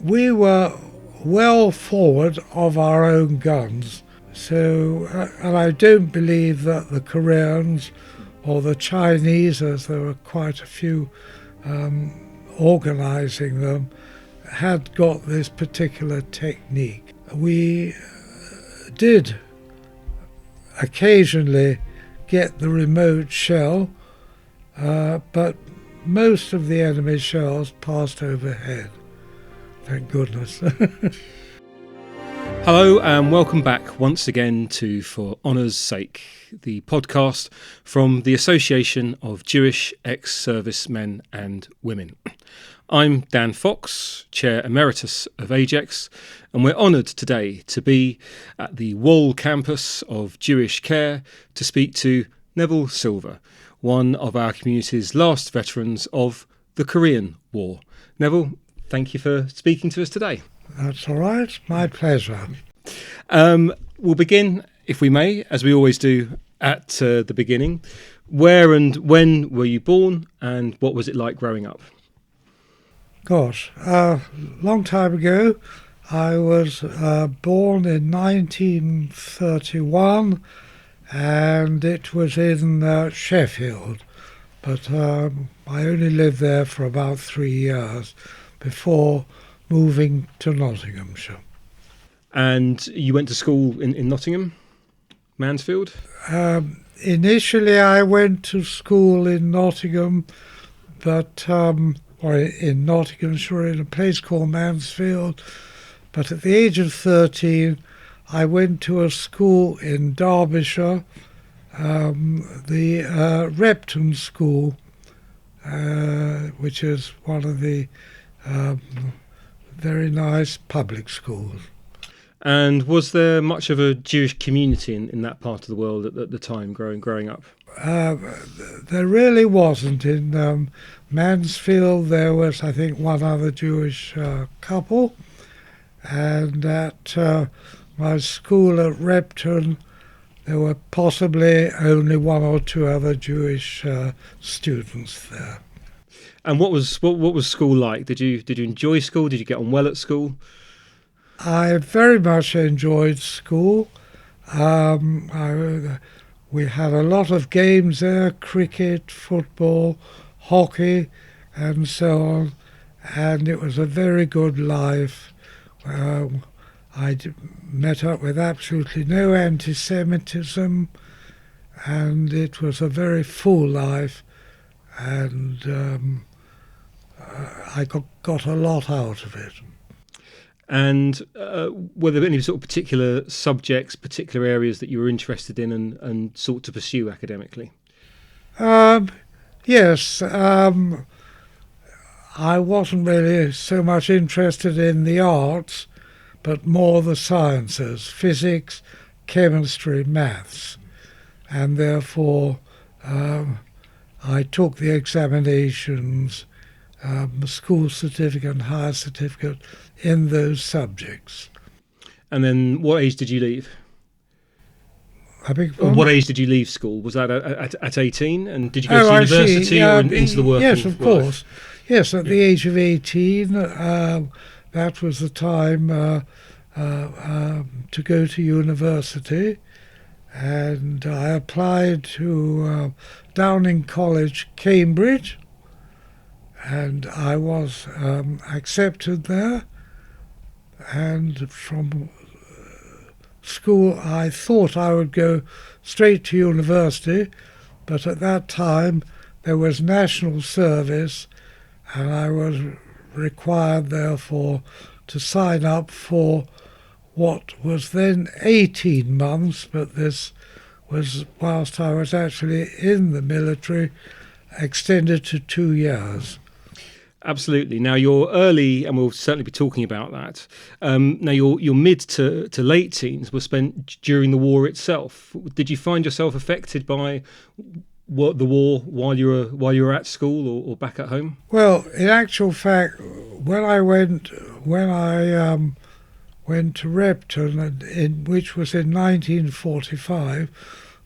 we were well forward of our own guns. So, and I don't believe that the Koreans or the Chinese, as there were quite a few organising them, had got this particular technique. We did occasionally get the remote shell, but most of the enemy shells passed overhead. Thank goodness. Hello and welcome back once again to For Honour's Sake, the podcast from the Association of Jewish Ex-Servicemen and Women. I'm Dan Fox, Chair Emeritus of AJEX, and we're honoured today to be at the Wall campus of Jewish Care to speak to Neville Silver, one of our community's last veterans of the Korean War. Neville, thank you for speaking to us today. That's all right. My pleasure. We'll begin, if we may, as we always do at the beginning. Where and when were you born, and what was it like growing up? Gosh, long time ago. I was born in 1931, and it was in Sheffield. But I only lived there for about 3 years before moving to Nottinghamshire. And you went to school in Nottingham, Mansfield? Initially I went to school in Nottingham, but or in Nottinghamshire in a place called Mansfield. But at the age of 13 I went to a school in Derbyshire, the Repton School, which is one of the very nice public schools. And was there much of a Jewish community in that part of the world at the time, growing up? There really wasn't. In Mansfield there was, I think, one other Jewish couple, and at my school at Repton there were possibly only one or two other Jewish students there. And what was school like? Did you enjoy school? Did you get on well at school? I very much enjoyed school. We had a lot of games there: cricket, football, hockey, and so on. And it was a very good life. I met up with absolutely no anti-Semitism, and it was a very full life. And I got a lot out of it. And were there any sort of particular subjects, particular areas that you were interested in and sought to pursue academically? Yes. I wasn't really so much interested in the arts, but more the sciences: physics, chemistry, maths. And therefore I took the examinations, school certificate and higher certificate, in those subjects. And then what age did you leave? What age did you leave school? Was that at 18? And did you go to university or into the working life? Yes, of course. Yes, at the age of 18, that was the time to go to university. And I applied to Downing College, Cambridge, and I was accepted there. And from school I thought I would go straight to university, but at that time there was national service, and I was required therefore to sign up for what was then 18 months, but this was whilst I was actually in the military, extended to 2 years. Absolutely. Now you're early, and we'll certainly be talking about that. Now your mid to late teens were spent during the war itself. Did you find yourself affected by the war while you were at school or back at home? Well, in actual fact, when I went to Repton, which was in 1945,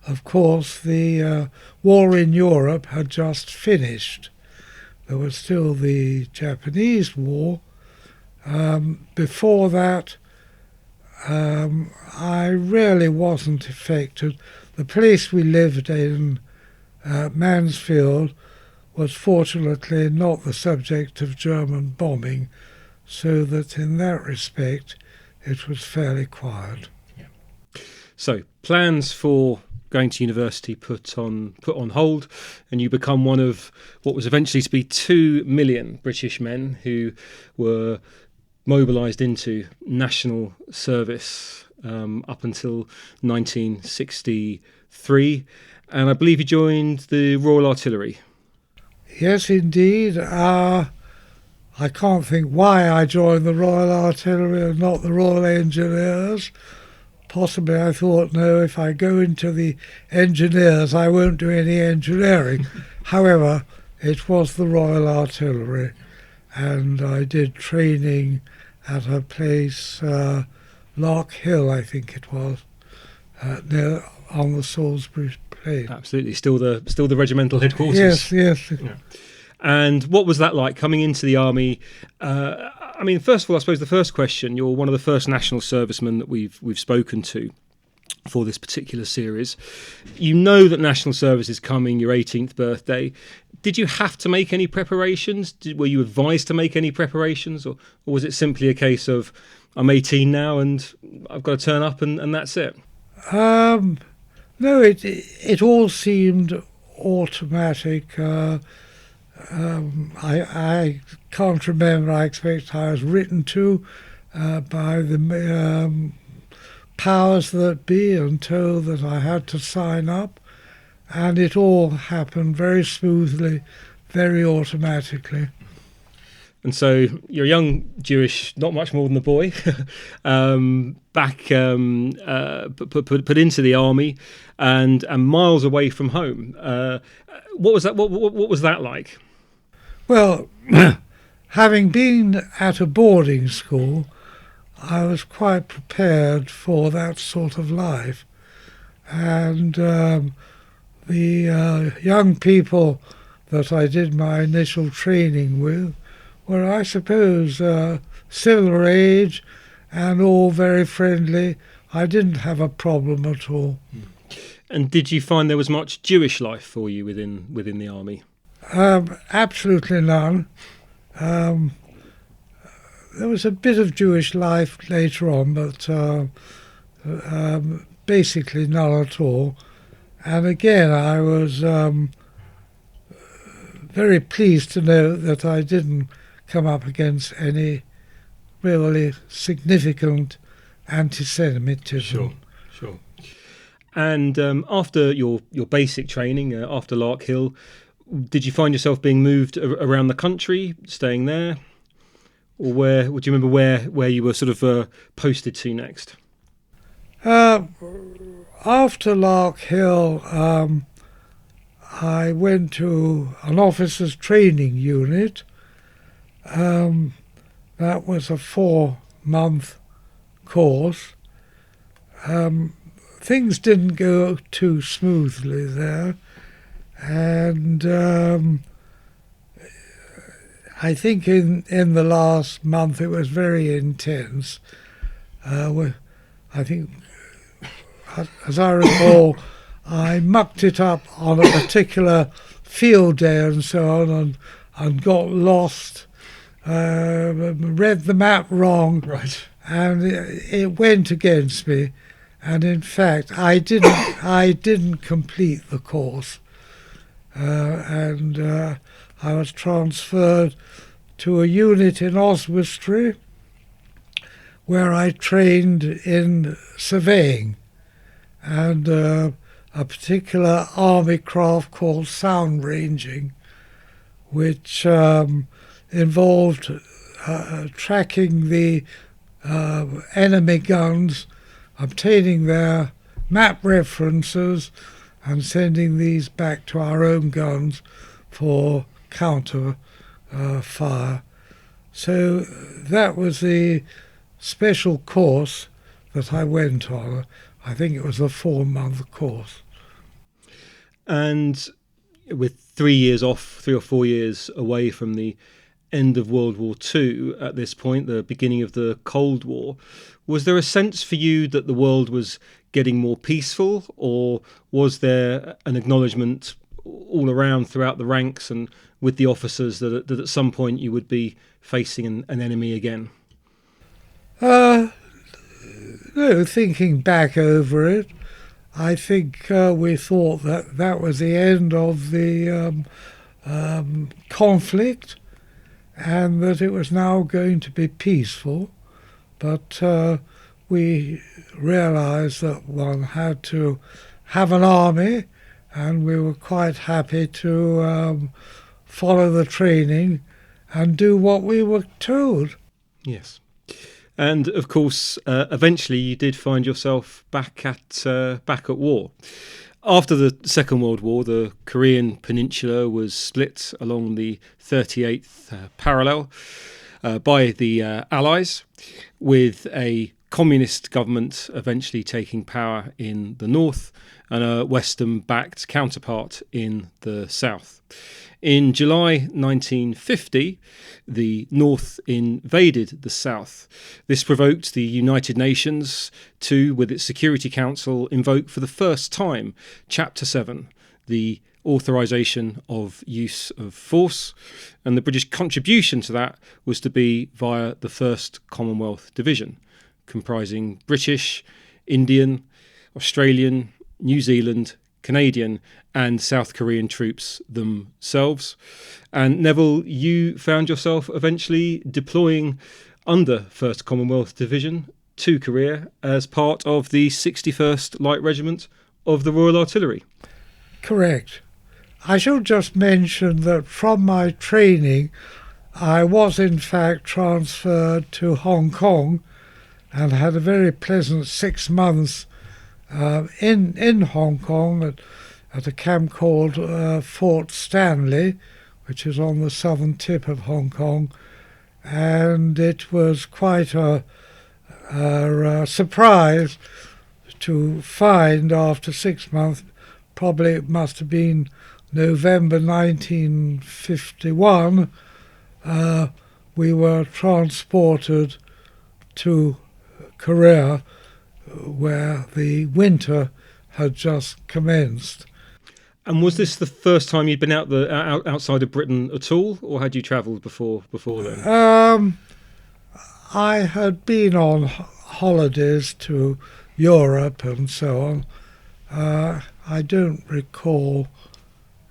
of course the war in Europe had just finished. There was still the Japanese War, Before that, I really wasn't affected. The place we lived in, Mansfield, was fortunately not the subject of German bombing, so that in that respect it was fairly quiet. So plans for going to university put on hold, and you become one of what was eventually to be 2 million British men who were mobilised into national service up until 1963, and I believe you joined the Royal Artillery. Yes, indeed. I can't think why I joined the Royal Artillery and not the Royal Engineers. Possibly I thought, no, if I go into the engineers, I won't do any engineering. However, it was the Royal Artillery, and I did training at a place, Lark Hill, I think it was, near on the Salisbury Plain. Absolutely, still the regimental headquarters. Yes. Yeah. And what was that like coming into the army? I mean, first of all, I suppose the first question: you're one of the first national servicemen that we've spoken to for this particular series. You know that national service is coming, your 18th birthday. Did you have to make any preparations? Were you advised to make any preparations, or was it simply a case of I'm 18 now and I've got to turn up and that's it? No, it all seemed automatic. I can't remember. I expect I was written to by the powers that be and told that I had to sign up, and it all happened very smoothly, very automatically. And so you're a young Jewish, not much more than a boy, put into the army, and miles away from home. What was that? What was that like? Well, having been at a boarding school, I was quite prepared for that sort of life, and the young people that I did my initial training with were, I suppose, similar age and all very friendly. I didn't have a problem at all. And did you find there was much Jewish life for you within the army? Absolutely none. There was a bit of Jewish life later on, but basically none at all. And again, I was very pleased to know that I didn't come up against any really significant anti-Semitism. Sure. And after your basic training, after Lark Hill, did you find yourself being moved around the country, staying there? Or would you remember where you were sort of posted to next? After Lark Hill, I went to an officers' training unit. That was a 4-month course. Things didn't go too smoothly there, and I think in the last month it was very intense. I think, as I recall, I mucked it up on a particular field day and so on, and got lost, read the map wrong, Right. and it went against me. And in fact, I didn't complete the course, and I was transferred to a unit in Oswestry, where I trained in surveying, and a particular army craft called soundranging, which involved tracking the enemy guns, obtaining their map references and sending these back to our own guns for counter fire. So that was the special course that I went on. I think it was a 4-month course. And with 3 years off, 3 or 4 years away from the end of World War II at this point, the beginning of the Cold War. Was there a sense for you that the world was getting more peaceful, or was there an acknowledgement all around throughout the ranks and with the officers that at some point you would be facing an enemy again? No, thinking back over it, I think we thought that that was the end of the conflict and that it was now going to be peaceful. But we realised that one had to have an army, and we were quite happy to follow the training and do what we were told. Yes. And of course, eventually you did find yourself back at war. After the Second World War, the Korean Peninsula was split along the 38th parallel by the Allies, with a communist government eventually taking power in the north and a Western-backed counterpart in the south. In July 1950, the North invaded the South. This provoked the United Nations to, with its Security Council, invoke for the first time Chapter 7, the authorisation of use of force, and the British contribution to that was to be via the 1st Commonwealth Division, comprising British, Indian, Australian, New Zealand, Canadian and South Korean troops themselves. And Neville, you found yourself eventually deploying under 1st Commonwealth Division to Korea as part of the 61st Light Regiment of the Royal Artillery. Correct. I should just mention that from my training I was in fact transferred to Hong Kong and had a very pleasant 6 months in Hong Kong at a camp called Fort Stanley, which is on the southern tip of Hong Kong, and it was quite a surprise to find after 6 months, probably it must have been November 1951, we were transported to Korea, where the winter had just commenced. And was this the first time you'd been outside of Britain at all, or had you travelled before then? I had been on holidays to Europe and so on. I don't recall.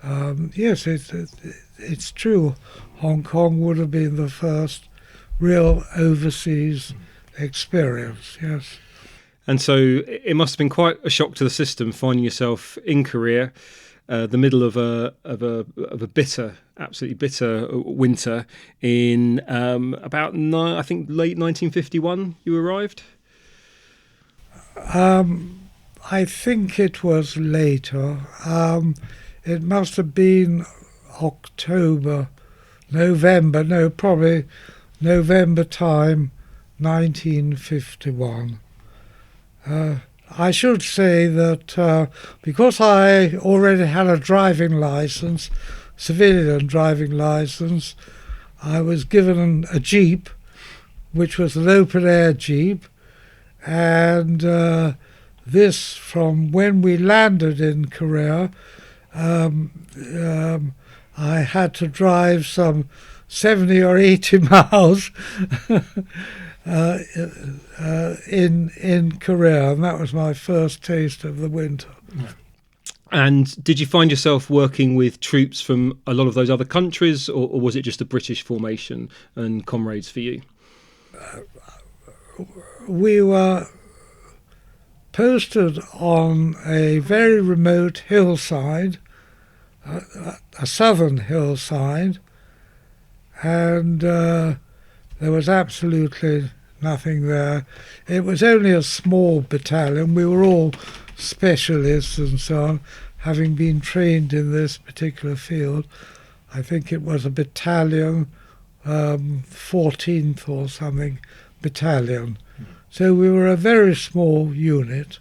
Yes, it's true. Hong Kong would have been the first real overseas experience, yes. And so it must have been quite a shock to the system finding yourself in Korea, the middle of a bitter, absolutely bitter winter in about I think late 1951. You arrived. I think it was later. It must have been November. No, probably November time, 1951. I should say that because I already had a driving licence, civilian driving licence, I was given a jeep, which was an open-air jeep, and this, from when we landed in Korea, I had to drive some 70 or 80 miles in Korea, and that was my first taste of the winter. And did you find yourself working with troops from a lot of those other countries, or was it just a British formation and comrades for you? We were posted on a very remote hillside, a southern hillside, and there was absolutely nothing there. It was only a small battalion. We were all specialists and so on, having been trained in this particular field. I think it was a battalion, 14th or something battalion. So we were a very small unit.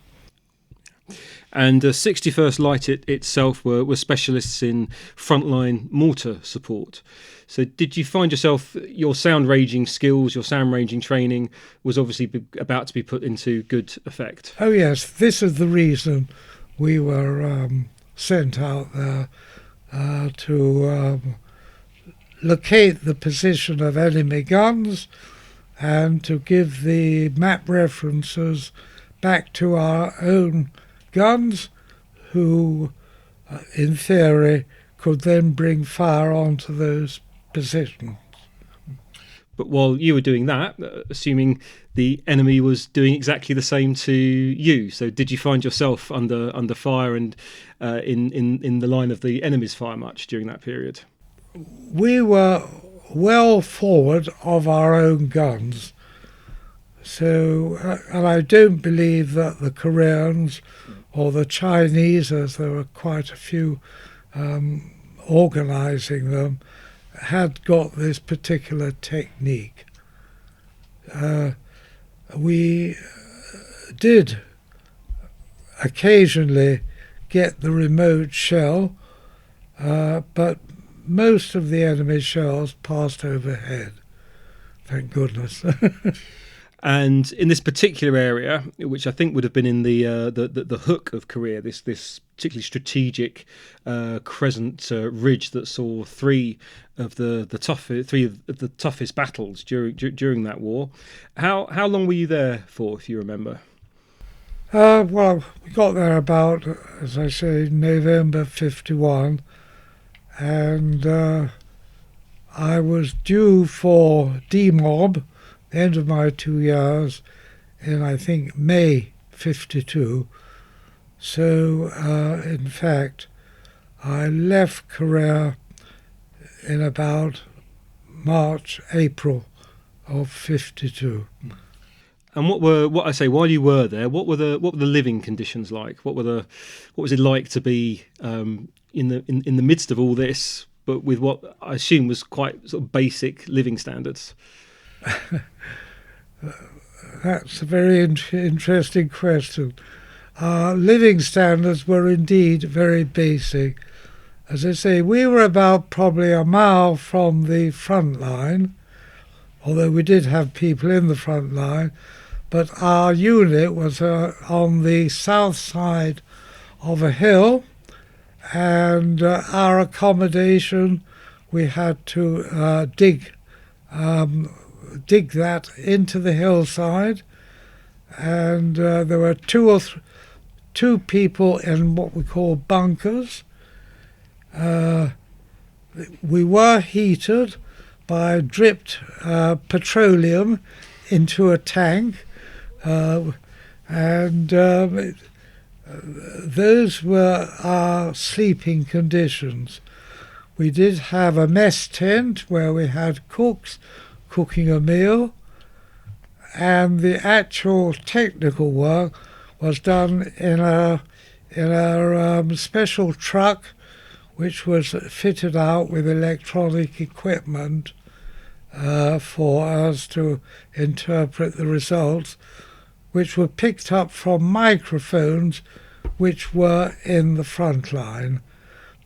And 61st Light itself were specialists in frontline mortar support. So did you find yourself, your sound ranging skills, your sound ranging training was obviously about to be put into good effect? Oh yes, this is the reason we were sent out there to locate the position of enemy guns and to give the map references back to our own guns, who in theory could then bring fire onto those positions. But while you were doing that, assuming the enemy was doing exactly the same to you, so did you find yourself under fire and in the line of the enemy's fire much during that period? We were well forward of our own guns, so and I don't believe that the Koreans or the Chinese, as there were quite a few organising them, had got this particular technique. We did occasionally get the remote shell, but most of the enemy shells passed overhead. Thank goodness. And in this particular area, which I think would have been in the hook of Korea, this particularly strategic crescent ridge that saw three of the toughest battles during that war. How long were you there for, if you remember? Well, we got there about, as I say, November 51, and I was due for demob, the end of my 2 years, in I think May 52. So in fact I left Korea in about March, April of 52. And while you were there, what were the living conditions like? What was it like to be in the midst of all this, but with what I assume was quite sort of basic living standards? That's a very interesting question. Living standards were indeed very basic. As I say, we were about probably a mile from the front line, although we did have people in the front line, but our unit was on the south side of a hill, and our accommodation, we had to dig that into the hillside, and there were two people in what we call bunkers. We were heated by dripped petroleum into a tank, and those were our sleeping conditions. We did have a mess tent where we had cooks cooking a meal, and the actual technical work was done in a special truck which was fitted out with electronic equipment for us to interpret the results, which were picked up from microphones which were in the front line.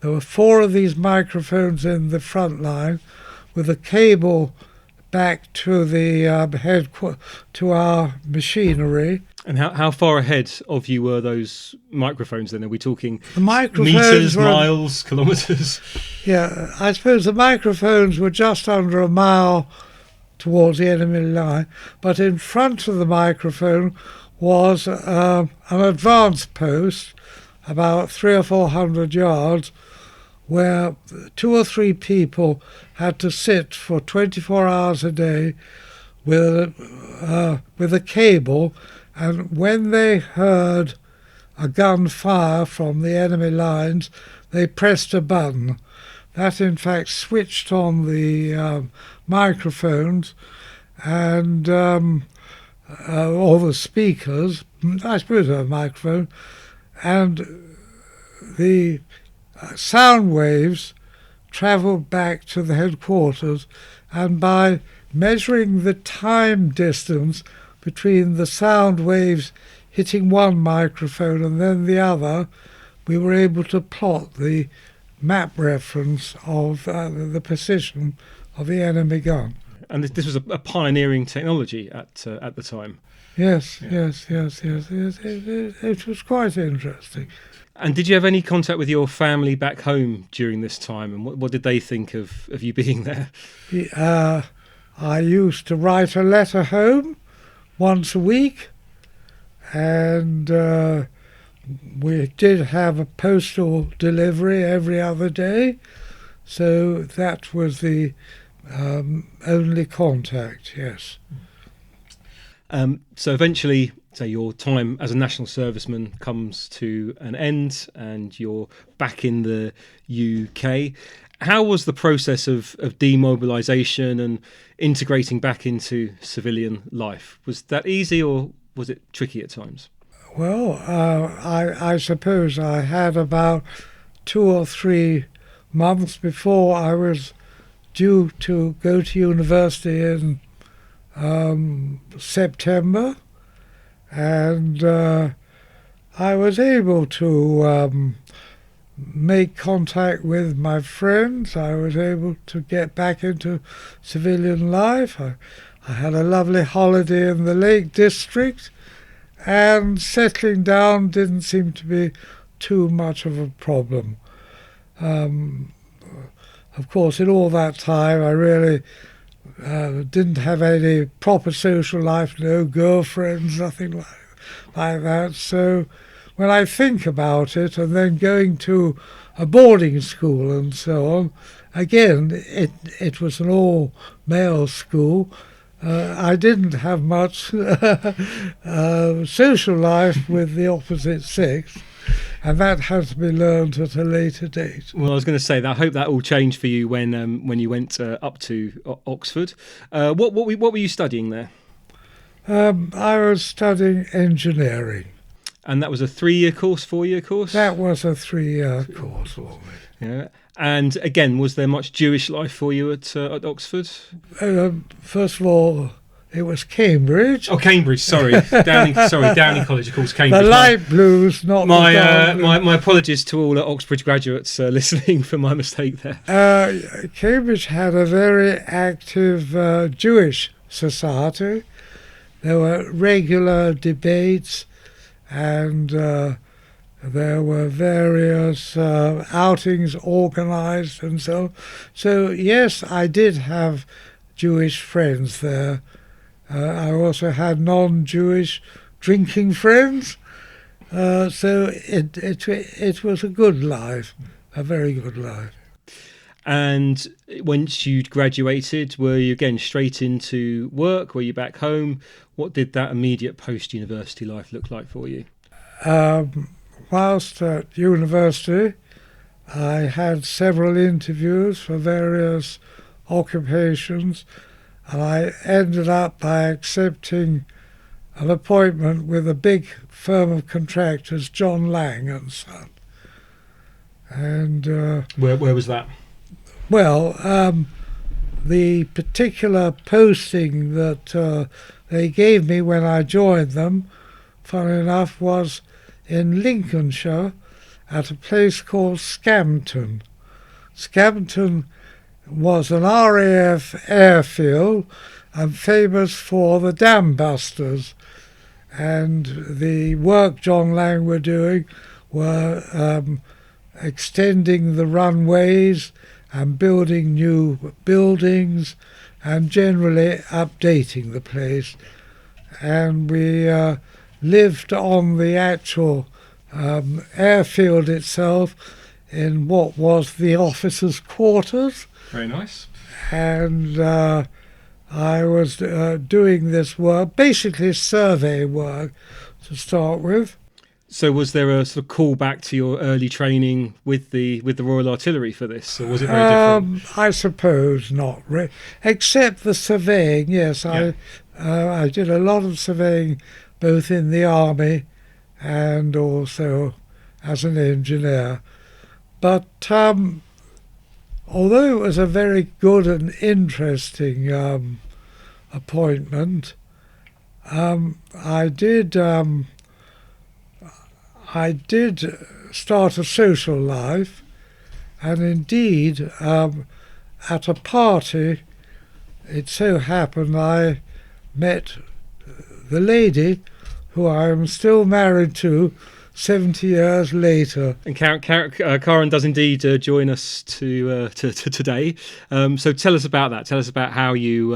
There were 4 of these microphones in the front line with a cable back to the to our machinery. And how far ahead of you were those microphones then? Are we talking The microphones meters, were, miles, kilometres? Yeah, I suppose the microphones were just under a mile towards the enemy line, but in front of the microphone was an advance post about 300 or 400 yards, where 2 or 3 people had to sit for 24 hours a day with a cable, and when they heard a gun fire from the enemy lines, they pressed a button. That in fact switched on the microphones and all the speakers, I suppose a microphone, and the sound waves travelled back to the headquarters, and by measuring the time distance between the sound waves hitting one microphone and then the other, we were able to plot the map reference of the position of the enemy gun. And this was a pioneering technology at the time. Yes, yes. It was quite interesting. And did you have any contact with your family back home during this time? And what did they think of you being there? I used to write a letter home once a week, and we did have a postal delivery every other day, so that was the only contact, yes. So eventually, say your time as a national serviceman comes to an end and you're back in the UK. How was the process of demobilisation and integrating back into civilian life? Was that easy or was it tricky at times? Well, I suppose I had about 2 or 3 months before I was due to go to university in September, and I was able to make contact with my friends. I was able to get back into civilian life. I had a lovely holiday in the Lake District, and settling down didn't seem to be too much of a problem. Of course, in all that time, I really didn't have any proper social life, no girlfriends, nothing like that. So when I think about it, and then going to a boarding school and so on, again, it was an all-male school. I didn't have much social life with the opposite sex, and that had to be learned at a later date. Well, I was going to say that I hope that all changed for you when you went up to Oxford. What were you studying there? I was studying engineering. And that was a 3-year course, 4-year course? That was a 3-year course for me. Yeah. And again, was there much Jewish life for you at Oxford? First of all, it was Cambridge. Oh, Cambridge. Sorry, Downing College, of course. Cambridge. The light blues, not my the dark blues. My apologies to all Oxbridge graduates listening for my mistake there. Cambridge had a very active Jewish society. There were regular debates, and there were various outings organised and so on. So, yes, I did have Jewish friends there. I also had non-Jewish drinking friends. So it was a good life, a very good life. And once you'd graduated, were you again straight into work? Were you back home? What did that immediate post-university life look like for you? Whilst at university, I had several interviews for various occupations, and I ended up by accepting an appointment with a big firm of contractors, John Lang and Son. And where was that? Well, the particular posting that they gave me when I joined them, funnily enough, was in Lincolnshire at a place called Scampton. Scampton was an RAF airfield and famous for the dam busters, and the work John Lang were doing were extending the runways and building new buildings and generally updating the place. And we lived on the actual airfield itself in what was the officers' quarters. Very nice. And I was doing this work, basically survey work to start with. So was there a sort of callback to your early training with the Royal Artillery for this, or was it very different? I suppose not, except the surveying. Yes, yeah. I did a lot of surveying, both in the army and also as an engineer. But although it was a very good and interesting appointment, I did I did start a social life, and indeed, at a party, it so happened I met the lady who I am still married to 70 years later. And Karen does indeed join us to today. So tell us about that. Tell us about how you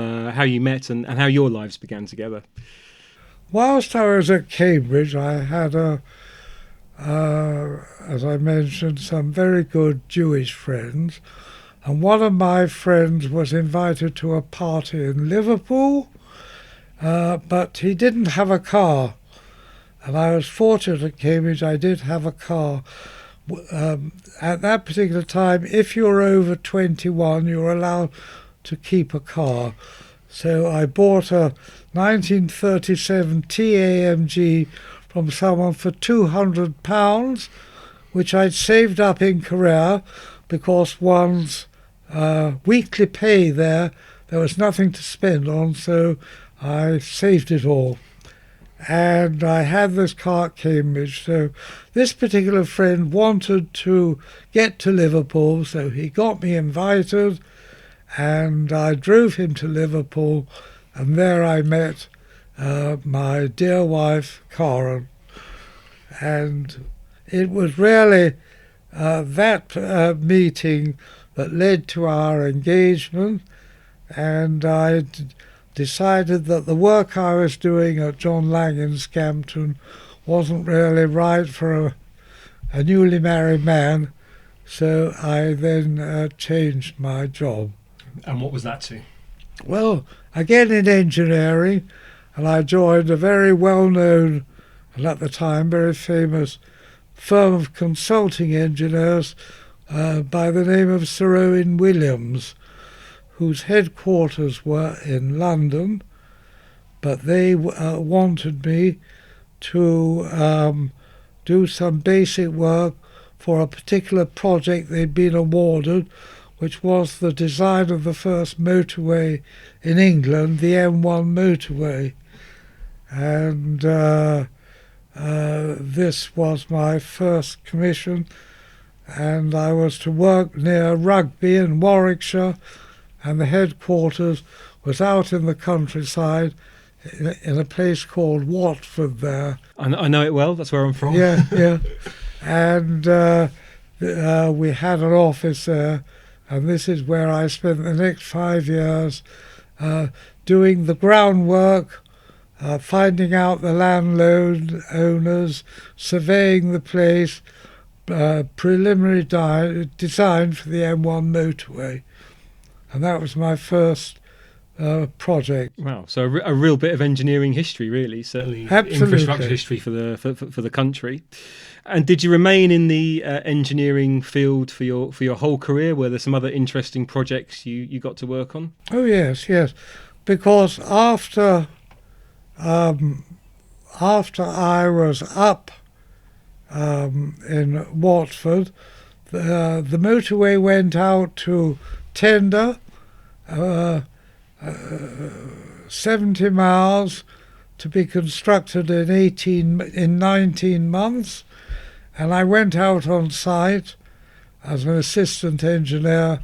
met and how your lives began together. Whilst I was at Cambridge, I had as I mentioned, some very good Jewish friends, and one of my friends was invited to a party in Liverpool, but he didn't have a car, and I was fortunate at Cambridge I did have a car. At that particular time, if you're over 21, you're allowed to keep a car. So I bought a 1937 TAMG from someone for £200, which I'd saved up in Korea, because one's weekly pay there was nothing to spend on, so I saved it all. And I had this car at Cambridge, so this particular friend wanted to get to Liverpool, so he got me invited, and I drove him to Liverpool, and there I met my dear wife, Karen. And it was really that meeting that led to our engagement, and I decided that the work I was doing at John Lang in Scampton wasn't really right for a newly married man, so I then changed my job. And what was that to? Well, again in engineering, and I joined a very well-known, and at the time very famous, firm of consulting engineers by the name of Sir Owen Williams, whose headquarters were in London, but they wanted me to do some basic work for a particular project they'd been awarded, which was the design of the first motorway in England, the M1 motorway. And this was my first commission, and I was to work near Rugby in Warwickshire, and the headquarters was out in the countryside in a place called Watford there. I know it well, that's where I'm from. Yeah. And we had an office there, and this is where I spent the next 5 years doing the groundwork, finding out the landlord owners, surveying the place, preliminary design for the M1 motorway. And that was my first project. Wow, so a real bit of engineering history, really, certainly. Absolutely. Infrastructure history for the country. And did you remain in the engineering field for your whole career? Were there some other interesting projects you got to work on? Oh yes, because after I was up in Watford, the motorway went out to tender, 70 miles to be constructed in 19 months, and I went out on site as an assistant engineer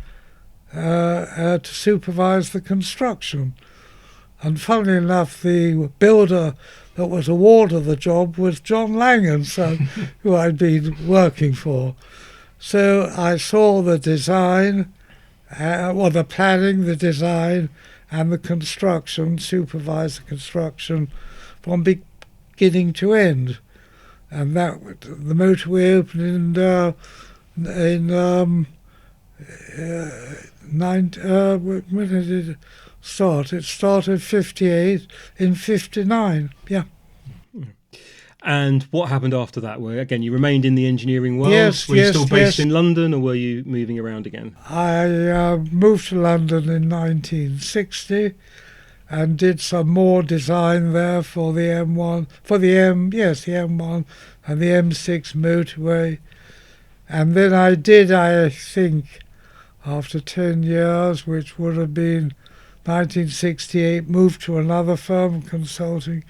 to supervise the construction. And funnily enough, the builder that was awarded the job was John Lang & Son, who I'd been working for. So I saw the design, the planning, the design, and the construction, supervised the construction from beginning to end. And that the motorway opened when did it start? It started 58 in 59. Yeah. And what happened after that? Where again you remained in the engineering world? Yes, were you still based yes. in London, or were you moving around again? I moved to London in 1960 and did some more design there for the M1, the M1 and the M6 motorway. And then I think, after 10 years, which would have been 1968, moved to another firm consulting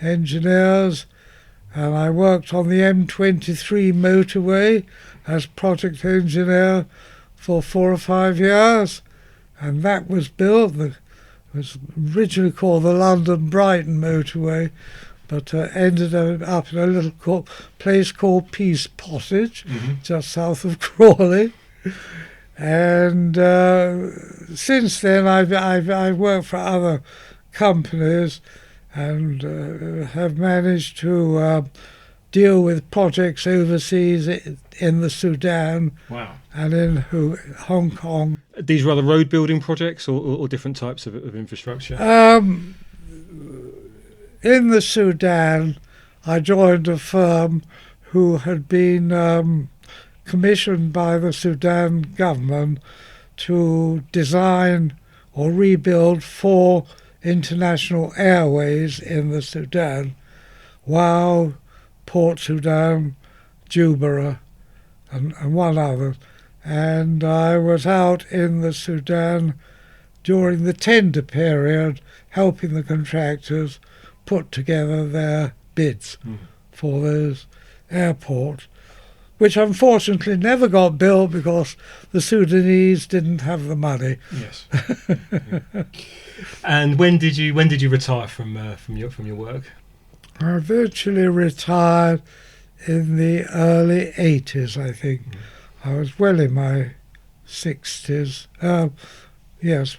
engineers, and I worked on the M23 motorway as project engineer for 4 or 5 years, and that was built. It was originally called the London-Brighton motorway, but ended up in a little place called Peace Pottage, just south of Crawley. And since then, I've worked for other companies and have managed to deal with projects overseas in the Sudan. Wow. And in Hong Kong. These were other road building projects or different types of infrastructure? In the Sudan, I joined a firm who had been commissioned by the Sudan government to design or rebuild 4 international airways in the Sudan: Wau, Port Sudan, Juba, and one other. And I was out in the Sudan during the tender period, helping the contractors put together their bids for those airports, which unfortunately never got built because the Sudanese didn't have the money. Yes. And when did you retire from your work? I virtually retired in the early 80s, I think. I was well in my 60s. Yes,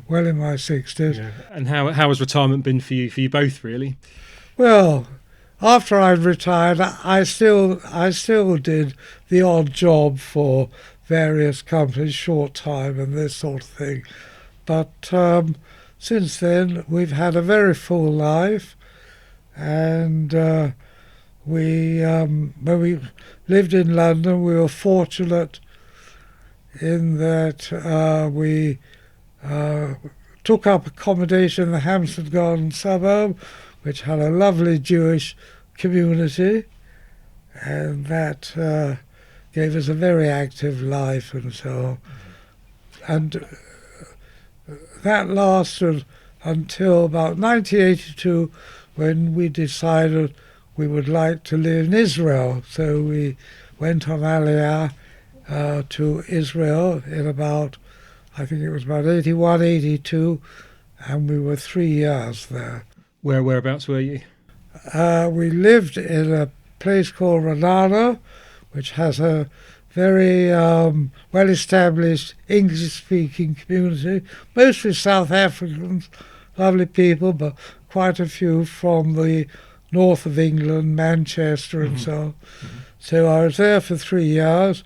well in my 60s. Yeah. And how has retirement been for you both, really? Well, after I'd retired, I still did the odd job for various companies, short time and this sort of thing. But since then, we've had a very full life, and when we lived in London, we were fortunate in that we took up accommodation in the Hampstead Garden suburb, which had a lovely Jewish community, and that gave us a very active life and so on. And that lasted until about 1982, when we decided we would like to live in Israel. So we went on Aliyah to Israel in about, I think it was about 81, 82, and we were 3 years there. Whereabouts were you? We lived in a place called Ranana, which has a very well-established English-speaking community, mostly South Africans, lovely people, but quite a few from the north of England, Manchester and so on. So I was there for 3 years,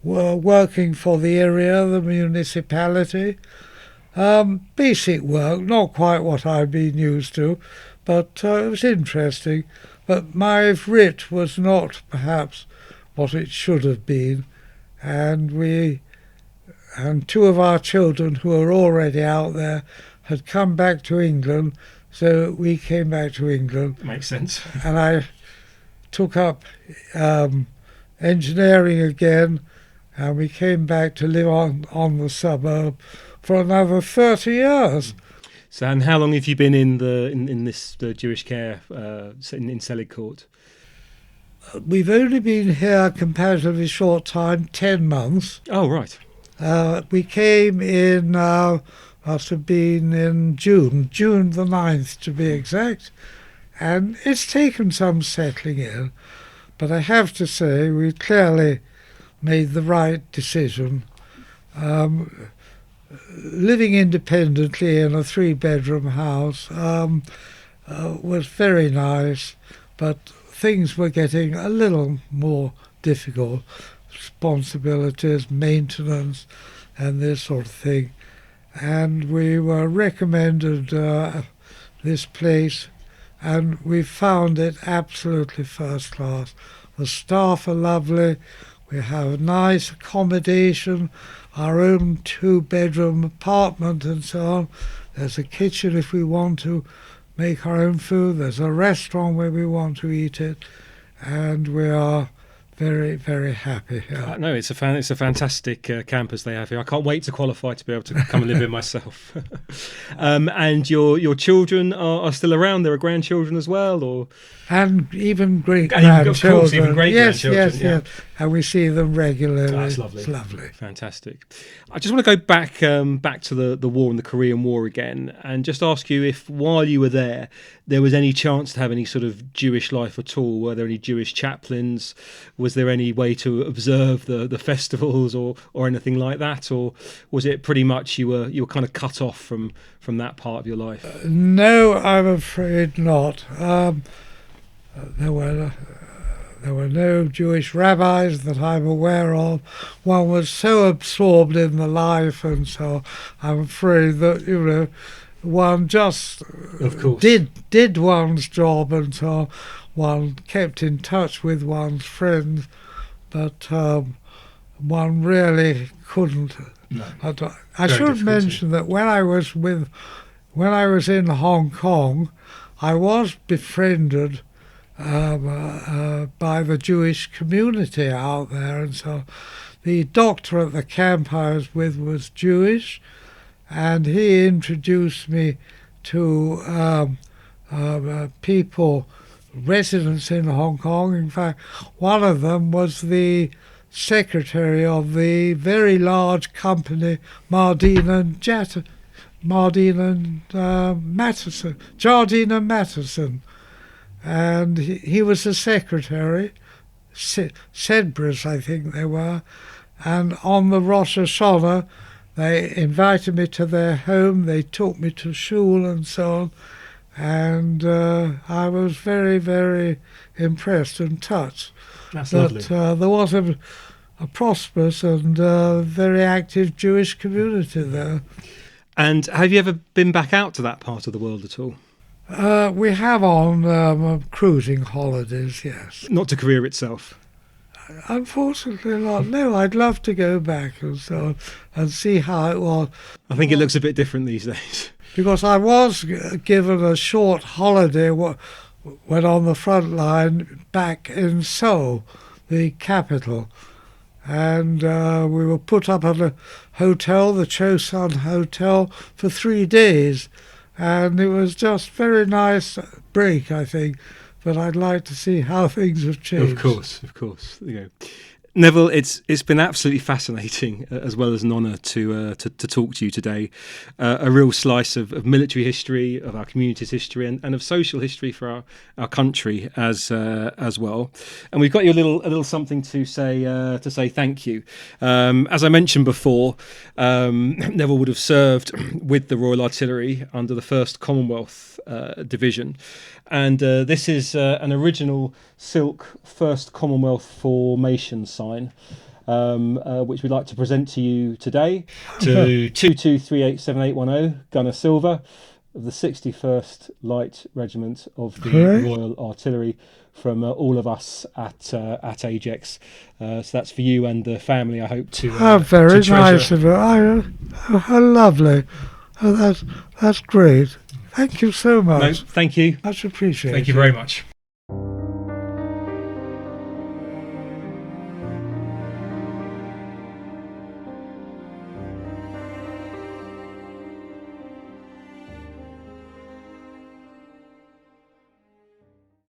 working for the area, the municipality. Basic work, not quite what I'd been used to, but it was interesting. But my writ was not perhaps what it should have been, and 2 of our children who were already out there had come back to England, so we came back to England. Makes sense. And I took up engineering again, and we came back to live on the suburb for another 30 years. So, and how long have you been in the Jewish care in Selig Court? We've only been here comparatively short time, 10 months. Oh, right. We came in, must have been in June the 9th to be exact, and it's taken some settling in, but I have to say we clearly made the right decision. Living independently in a 3-bedroom house was very nice, but things were getting a little more difficult. Responsibilities, maintenance, and this sort of thing. And we were recommended this place, and we found it absolutely first class. The staff are lovely. We have nice accommodation, our own 2-bedroom apartment and so on. There's a kitchen if we want to make our own food. There's a restaurant where we want to eat it. And we are very, very happy. No, it's a fantastic campus they have here. I can't wait to qualify to be able to come and live here myself. And your children are still around. There are grandchildren as well, or and even great grandchildren. Of course, even great grandchildren. Yes. And we see them regularly. That's lovely. It's lovely. Fantastic. I just want to go back to the war and the Korean War again, and just ask you if, while you were there was any chance to have any sort of Jewish life at all. Were there any Jewish chaplains? Was there any way to observe the festivals or anything like that, or was it pretty much you were kind of cut off from that part of your life? No, I'm afraid not. There were no Jewish rabbis that I'm aware of. One was so absorbed in the life, and so I'm afraid that one just of course did one's job, and so one kept in touch with one's friends, but one really couldn't. No. I should mention that when I was in Hong Kong, I was befriended by the Jewish community out there, and so the doctor at the camp I was with was Jewish, and he introduced me to people, residents in Hong Kong. In fact, one of them was the secretary of the very large company Jardine and Matheson, and he was the secretary. Sedbras, I think they were, and on the Rosh Hashanah they invited me to their home. They took me to shul and so on, and I was very, very impressed and touched. That's that lovely. There was a prosperous and very active Jewish community there. And have you ever been back out to that part of the world at all? We have on cruising holidays, yes. Not to Korea itself? Unfortunately not. No, I'd love to go back and so on and see how it was. I think it looks a bit different these days. Because I was given a short holiday when on the front line back in Seoul, the capital. And we were put up at a hotel, the Chosun Hotel, for 3 days. And it was just very nice break, I think. But I'd like to see how things have changed. Of course. Neville, it's been absolutely fascinating, as well as an honour to talk to you today. A real slice of military history, of our community's history, and of social history for our country as well. And we've got you a little something to say thank you. As I mentioned before, Neville would have served with the Royal Artillery under the 1st Commonwealth Division. And this is an original silk 1st Commonwealth formation sign, which we'd like to present to you today, to 22387810, Gunner Silver of the 61st Light Regiment of the Royal Artillery, from all of us at Ajax. So that's for you and the family, I hope, to very to nice of it. How lovely. That's great. Thank you so much. No, thank you. Much appreciated. Thank you very much.